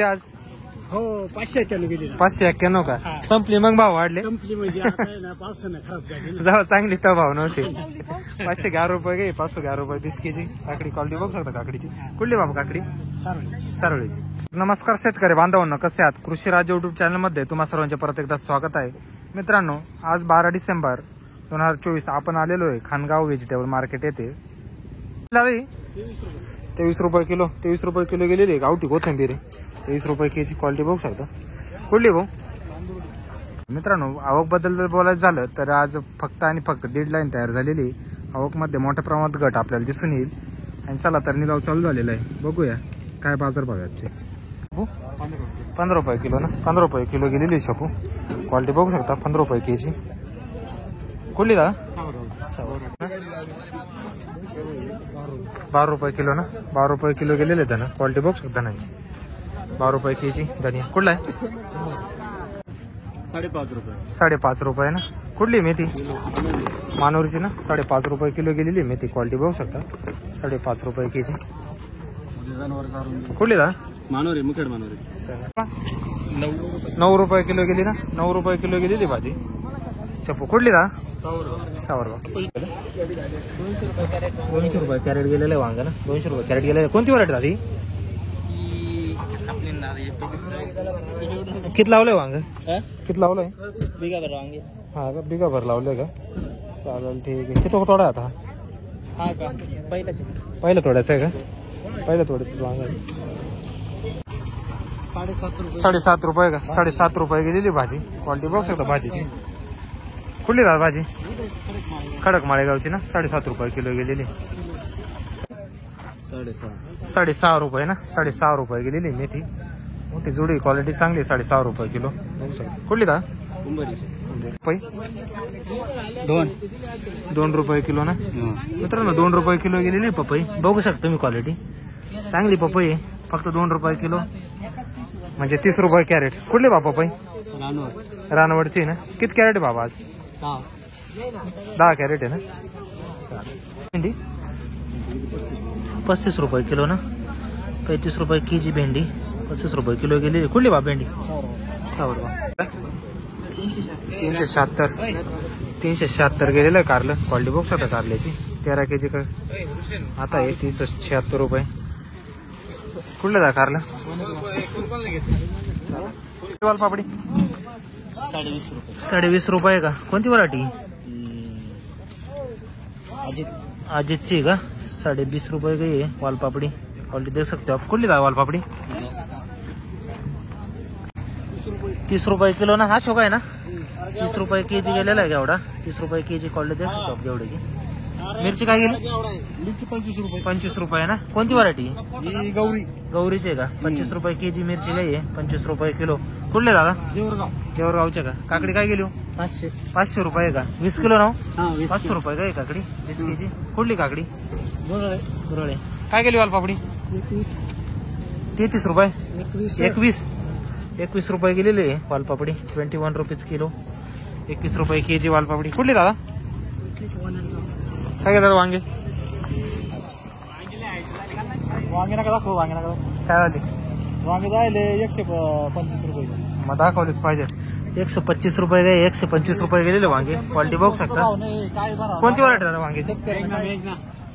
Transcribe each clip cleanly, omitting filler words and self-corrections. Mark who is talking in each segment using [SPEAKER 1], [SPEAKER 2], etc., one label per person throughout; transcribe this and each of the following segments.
[SPEAKER 1] आज
[SPEAKER 2] हो 591 गेली
[SPEAKER 1] 591 का संपली मग भाव वाढले
[SPEAKER 2] संपली म्हणजे आता आहे ना पावसानं खराब झाली ना.
[SPEAKER 1] जाऊ चांगली तर भाव नव्हते 511 रुपये घे 511 रुपये 20 केजी काकडी क्वालिटी बघू शकता काकडीची कुठली बाबा काकडी सारोळीची. नमस्कार शेतकरी बांधवांनो, कसे आहात? कृषी राज्य युट्यूब चॅनल मध्ये तुम्हा सर्वांचे परत एकदा स्वागत आहे. मित्रांनो, आज 12 डिसेंबर 2024 आपण आलेलो आहे खानगाव व्हेजिटेबल मार्केट येथे. 23 रुपये किलो 23 रुपये किलो गेलेली आहे गावठी कोथिंबीर 23 रुपये केजी क्वालिटी बघू शकता. कुठली भाऊ? मित्रांनो, आवक बद्दल जर बोलायचं झालं तर आज फक्त आणि फक्त 1.5 लाईन तयार झालेली. आवक मध्ये मोठ्या प्रमाणात घट आपल्याला दिसून येईल. आणि चला तर निलाव चालू झालेला आहे, बघूया काय बाजार भाव याचे. 15 रुपये किलो ना 15 रुपये किलो गेलेली शपू क्वालिटी बघू शकता 15 रुपये केजी. कुठली दा 12 रुपये किलो ना 12 रुपये किलो गेलेले धना क्वालिटी बघू शकता धनाची 12 रुपये केजी. धनिया कुठला आहे? 5.5 रुपये ना. कुठली मेथी? मानोरीची ना 5.5 रुपये किलो गेलेली मेथी क्वालिटी बघू शकता 5.5 रुपये केजी. कुठली दा
[SPEAKER 2] मानोरी मुखेड मानोरी
[SPEAKER 1] 9 रुपये किलो गेली ना 9 रुपये किलो गेलेली भाजी. चप्पू कुठली दा 100 रुपये 200 रुपये कॅरेट गेलेलं आहे वांगा ना 200 रुपये कॅरेट गेलेलं. कोणती व्हरायटी दादी? किती लावलंय वांग? किती लावलंय?
[SPEAKER 2] बिगाभर वांगे.
[SPEAKER 1] हा का बिगाभर लावलंय का? चालेल ठीक आहे. किती तोडा आता?
[SPEAKER 2] हा का
[SPEAKER 1] पहिलं तोड्याचं आहे का? पहिलं तोड्याचं वांग आहे. 7.5 रुपये का 7.5 रुपये गेलेली भाजी क्वालिटी बघू शकता भाजीची. कुठली दादा भाजी? खडक माळेगावची ना 7.5 रुपये किलो गेलेली. 6.5 रुपये ना 6.5 रुपये गेलेली मेथी. मोठी जुडी क्वालिटी चांगली 6.5 रुपये किलो बघू शकता. कुठली दा? पपई 2 रुपये किलो ना. मित्रांनो 2 रुपये किलो गेलेली पपई बघू शकता तुम्ही क्वालिटी चांगली पपई आहे. फक्त 2 रुपये किलो म्हणजे 30 रुपये कॅरेट. कुठली बाबा पपई? रानवडची ना. किती कॅरेट आहे बाबा आज? 10 कॅरेट आहे ना. भेंडी 35 रुपये किलो ना 35 रुपये केजी भेंडी 35 रुपये किलो गेली. कुठली बाबा भेंडी? 376 गेलेलं कारलं क्वालिटी बघू शकता कारल्याची 13 केजी का आता आहे 376 रुपये. कुठलं जा कारलं? पापडी 20.5 रुपये का? कोणती व्हरायटी? अजितची का 20.5 रुपये गई है वालपापड़ी क्वालिटी देख सकते हो आप. कुठली दा वालपापड़ी? 30 रुपये किलो ना. हा शोक आहे ना 30 रुपये केजी गेलेला आहे एवढा 30 रुपये केजी क्वालिटी देख सकते हो आप एवढी. मिरची काय गेली? 25 रुपये ना. कोणती व्हरायटी? गौरीची आहे का 25 रुपये केजी मिरची गई आहे 25 रुपये किलो. कुठले दादा? देवरगावचे का. काकडी काय गेली? 500 रुपये का 20 किलो ना 500 रुपये का काकडी 20 केजी. कुठली काकडी? गुरळे. काय गेली वालपापडी? 33 रुपये 21 रुपये गेलेली आहे वालपापडी 21 रुपीज किलो 21 रुपये केजी वालपापडी. कुठली दादा? काय गेलं वांगे?
[SPEAKER 2] वांगे नका दाखव वांगे नका
[SPEAKER 1] काय झाली?
[SPEAKER 2] वांगे जायले 125 रुपये.
[SPEAKER 1] मग दाखवलेच पाहिजे. 125 रुपये गे 125 रुपये गेलेले वांगे क्वालिटी बघू शकता. कोणती व्हरायटी दादा वांग्याची?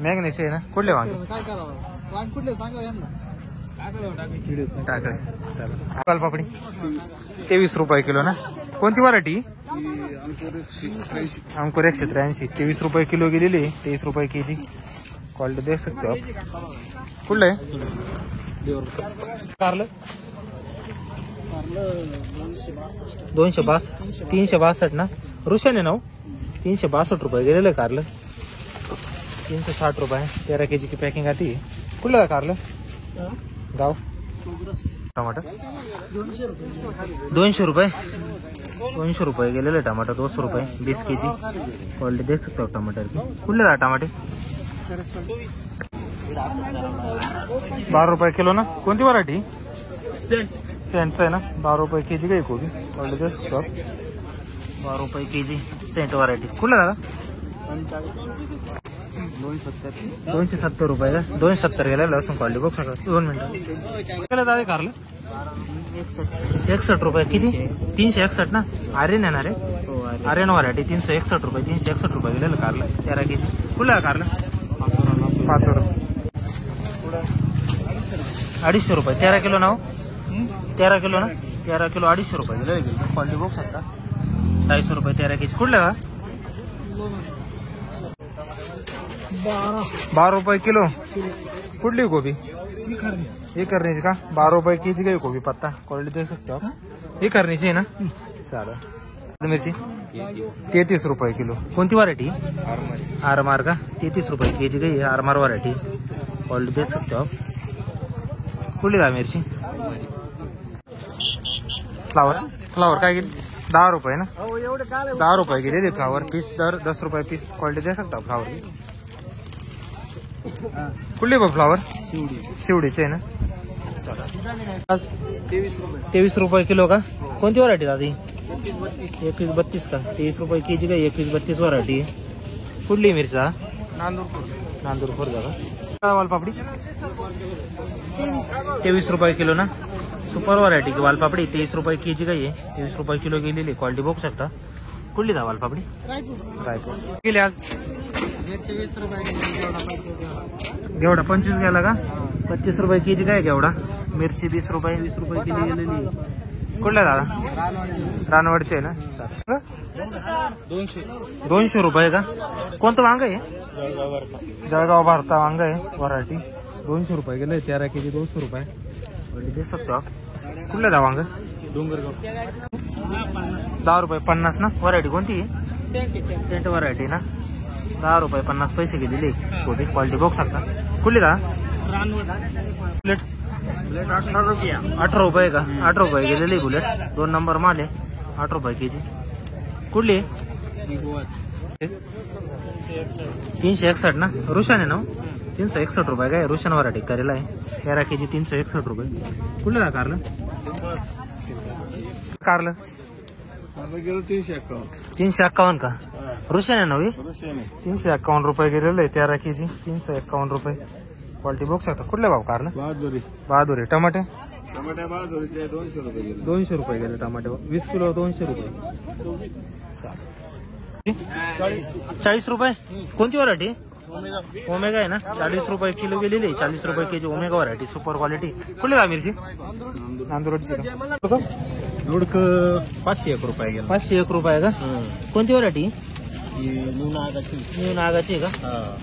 [SPEAKER 1] मॅग्नेस आहे ना. कुठले वांगे?
[SPEAKER 2] काय करावं वांगे कुठले सांगा यांना.
[SPEAKER 1] टाकळे चला. वालपापडी 23 रुपये किलो ना. कोणती व्हरायटी? अंकुर 183 23 रुपये किलो गेलेली 23 रुपये केजी क्वालिटी देख सकते हो. कुठलं आहे? कारलं 262 362 ना. रुशन आहे ना 362 रुपये गेलेलं कारलं 360 रुपये 13 केजी की पॅकिंग आती है. कुठलं आहे कारलं? गाव टमाटर 200 रुपये गेलेले टमाटर 200 रुपये 20 केजी क्वालिटी देख सकते हो टमाटर की. कुठले दा टमाटे? 12 रुपये किलो ना. कोणती व्हरायटी? सेंटचं आहे ना 12 रुपये केजी काही कोबी क्वालिटी देख सकते हो 12 रुपये केजी सेंट व्हरायटी. कुठलं दादा? 270 रुपये का 270 गेला लसूण क्वालिटी बघ सगळं. 2 मिनिटं दादा कारलं 61 रुपये किती 361 ना आर्यन येणार आहे आर्यन व्हरायटी 361 रुपये 361 रुपये गेलेलं कारलं 13 केजी कुठलं कारलं 5 रुपये 250 रुपये 13 किलो ना 13 किलो ना 13 किलो 250 रुपये गेलेलं क्वालिटी बघू शकता 250 रुपये 13 केजी कुठलं का 12 रुपये किलो कुठली गोबी ये करण्याची का 12 रुपये केजी गई गोबी पत्ता क्वालिटी देख सकते हो ये करण्याची आहे ना चालेल मिरची 33 रुपये किलो कोणती व्हरायटी आरमार का 33 रुपये केजी गई आरमार व्हरायटी क्वालिटी देख सकते हो कुठली का मिरची फ्लावर काय गेली 10 रुपये ना 10 रुपये गेलेली फ्लावर पीस दर 10 रुपये पीस क्वालिटी दे सकता फ्लावर की कुठली बघ फ्लावर शिवडीचे आहे ना 23 रुपये किलो का कोणती व्हरायटी दादी 21-32 का 23 रुपये केजी का 21-32 व्हरायटी कुठली मिरचा नांदूरपूर जागा वालपापडी 23 रुपये किलो ना सुपर व्हरायटी की वालपापडी 23 रुपये केजी का 23 रुपये किलो गेलेली क्वालिटी बघू शकता कुठली दा वालपापडी रायपूर गेली आज घेवडा 25 गेला का 25 रुपये केजी काय घेवडा मिरची 20 रुपये किलो गेलेली कुठल्या दादा रानवडचे आहे ना 200 रुपये का कोणतं वांग आहे जळगाव भारता वांग आहे व्हरायटी 200 रुपये गेले 13 केजी 200 रुपये दे सकतो कुठलं दा वांग डोंगरगाव 10 रुपये 50 ना व्हरायटी कोणती सेंट व्हरायटी ना 10 रुपये 50 पैसे गेलेली गोबी क्वालिटी बघू शकता कुठली दा बुलेट 18 रुपये का 8 रुपये गेलेली बुलेट 2 नंबर माल आहे 8 रुपये केजी कुठली 361 ना रुशन आहे ना 361 रुपये काय रुशन व्हरायटी करेला आहे 13 केजी 361 रुपये कुठलं दा कारलं 351 का रुशन आहे नवी 351 रुपये गेलेलं आहे 13 केजी 351 रुपये क्वालिटी बघू शकता कुठले भाव कारलं बहादुरी टमाटे 200 रुपये गेले टमाटे 20 किलो 200 रुपये 40 रुपये कोणती व्हरायटी ओमेगा आहे ना 40 रुपये किलो गेलेली 40 रुपये KG omega variety super quality कुठली का मिरची नांदुरची दोडक 501 रुपये गेला 501 रुपये का कोणती व्हरायटी न्यू नागाची का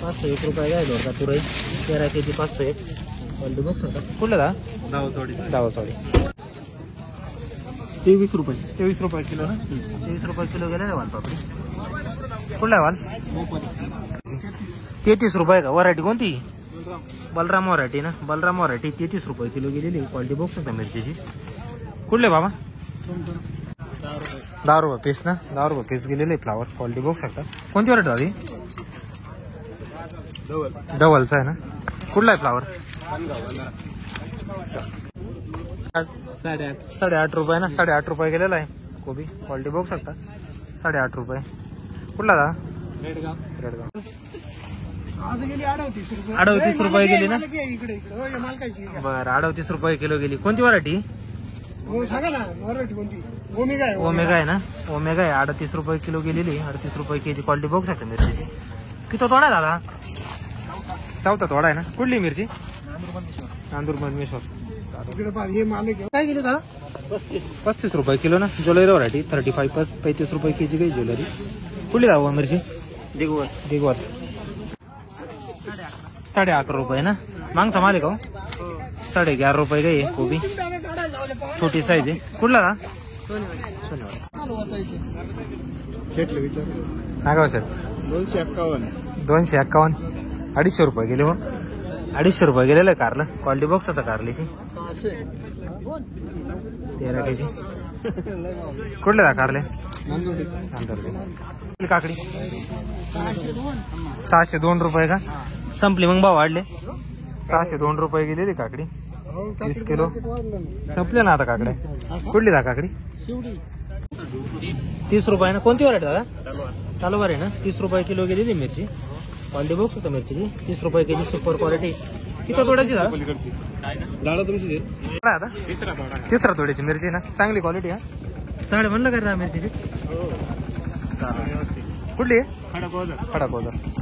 [SPEAKER 1] 501 रुपये काय दोडका तुरई 13 केजी 501 क्वालिटी बघ शकता कुठलं का दावसवाडी 23 रुपये किलो ना 23 रुपये किलो गेले ना वालपापडी कुठला वाल 33 रुपये का व्हरायटी कोणती बलराम व्हरायटी ना बलराम व्हरायटी 33 रुपये किलो गेलेली क्वालिटी बघू शकता मिरचीची कुठले बाबा 10 रुपये पीस ना 10 रुपये पीस गेलेले फ्लावर क्वालिटी बघू शकता कोणती व्हरायटी दादी डबलचा आहे ना कुठला आहे फ्लावर 8.5 रुपये ना 8.5 रुपये गेलेला आहे कोबी क्वालिटी बघू शकता 8.5 रुपये कुठला दा रेडगाव 38 रुपये गेली ना बरं 38 रुपये किलो गेली कोणती व्हरायटी ओमेगा आहे ना ओमेगा आहे 38 रुपये किलो गेलेली 38 रुपये केजी क्वालिटी बघू शकता मिरचीची किती तोडा आहे दादा चौथा तोडा आहे ना कुठली मिरची नांदूर मधमेश्वर काय गेली दादा 35 रुपये किलो ना ज्वेलरी व्हरायटी 35 रुपये केजी गई ज्वेलरी कुठली दावा मिरची दिगवत 11.5 रुपये ना मागचा माल आहे का 11.5 रुपये गई कोबी छोटी साईज आहे कुठला का सांगा सर 251 250 रुपये गेले हो 250 रुपये गेलेलं कारला क्वालिटी बॉक्स होता कारलीची 13 केजी कुठले दा कारले काकडी 602 रुपये का संपली मग भाव वाढले 602 रुपये गेलेली काकडी 20 किलो संपले ना आता काकड्या कुठली दा काकडी 30 रुपये ना कोणती व्हरायटी दादा चालू आहे ना 30 रुपये किलो गेलेली मिरची क्वालिटी बघू शकता मिरची 30 रुपये केजी सुपर क्वालिटी किती तोड्याची झाड
[SPEAKER 3] पलीकडची झाडं तुमची
[SPEAKER 1] आता तिसरा तोड्याची मिरची ना चांगली क्वालिटी हा चांगले म्हणलं का मिरचीची कुठली आहे
[SPEAKER 3] खडक
[SPEAKER 1] खडा